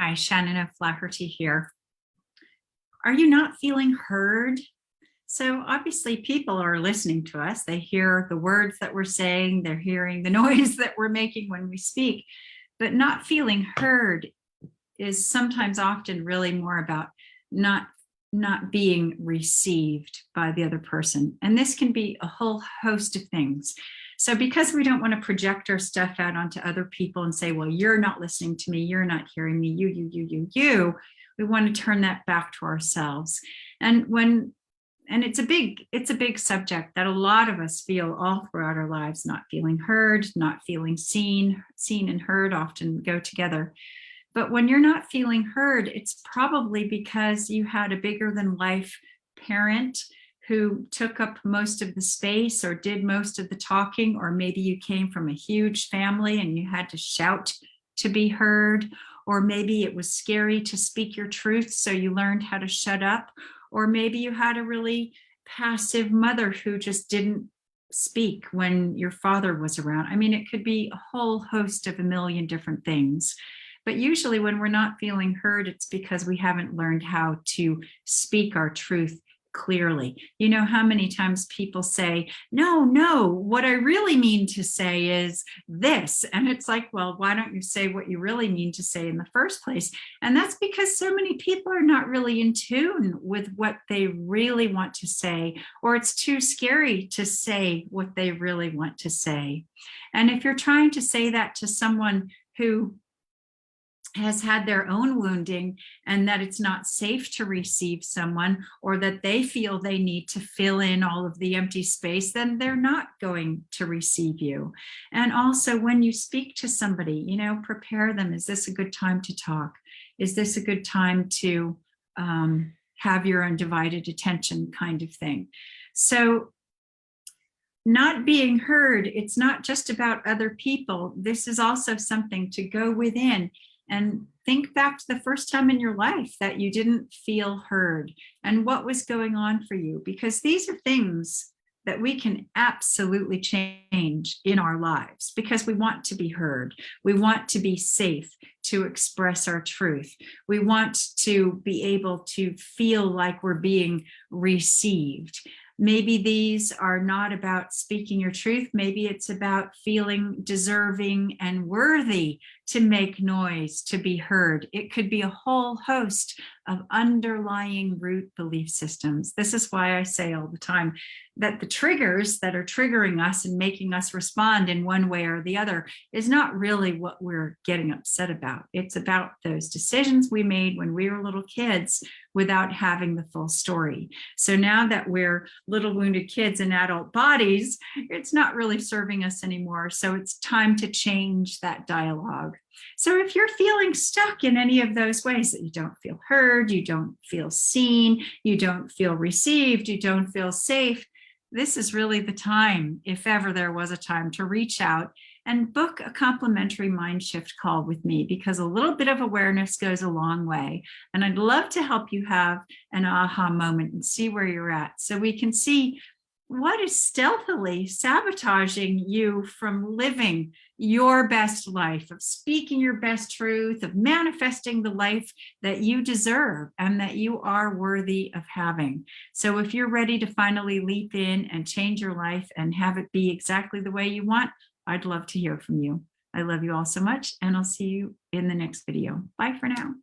Hi, Shannon O'Flaherty here. Are you not feeling heard? So obviously people are listening to us. They hear the words that we're saying, they're hearing the noise that we're making when we speak, but not feeling heard is sometimes often really more about not being received by the other person. And this can be a whole host of things. So because we don't want to project our stuff out onto other people and say, well, you're not listening to me, you're not hearing me, you, we want to turn that back to ourselves. And it's a big subject that a lot of us feel all throughout our lives, not feeling heard, not feeling seen and heard often go together. But when you're not feeling heard, it's probably because you had a bigger than life parent who took up most of the space or did most of the talking, or maybe you came from a huge family and you had to shout to be heard, or maybe it was scary to speak your truth, so you learned how to shut up, or maybe you had a really passive mother who just didn't speak when your father was around. I mean, it could be a whole host of a million different things. But usually when we're not feeling heard, it's because we haven't learned how to speak our truth clearly. You know how many times people say, no, what I really mean to say is this. And it's like, well, why don't you say what you really mean to say in the first place? And that's because so many people are not really in tune with what they really want to say, or it's too scary to say what they really want to say. And if you're trying to say that to someone who has had their own wounding and that it's not safe to receive someone, or that they feel they need to fill in all of the empty space, then they're not going to receive you. And also when you speak to somebody, prepare them. Is this a good time to talk? Is this a good time to have your undivided attention, kind of thing? So not being heard, it's not just about other people. This is also something to go within and think back to the first time in your life that you didn't feel heard and what was going on for you, because these are things that we can absolutely change in our lives because we want to be heard. We want to be safe to express our truth. We want to be able to feel like we're being received. Maybe these are not about speaking your truth. Maybe it's about feeling deserving and worthy to make noise, to be heard. It could be a whole host of underlying root belief systems. This is why I say all the time that the triggers that are triggering us and making us respond in one way or the other is not really what we're getting upset about. It's about those decisions we made when we were little kids without having the full story. So now that we're little wounded kids in adult bodies, it's not really serving us anymore. So it's time to change that dialogue. So if you're feeling stuck in any of those ways, that you don't feel heard, you don't feel seen, you don't feel received, you don't feel safe, this is really the time, if ever there was a time, to reach out and book a complimentary mind shift call with me, because a little bit of awareness goes a long way. And I'd love to help you have an aha moment and see where you're at, so we can see what is stealthily sabotaging you from living your best life, of speaking your best truth, of manifesting the life that you deserve and that you are worthy of having. So if you're ready to finally leap in and change your life and have it be exactly the way you want, I'd love to hear from you. I love you all so much, and I'll see you in the next video. Bye for now.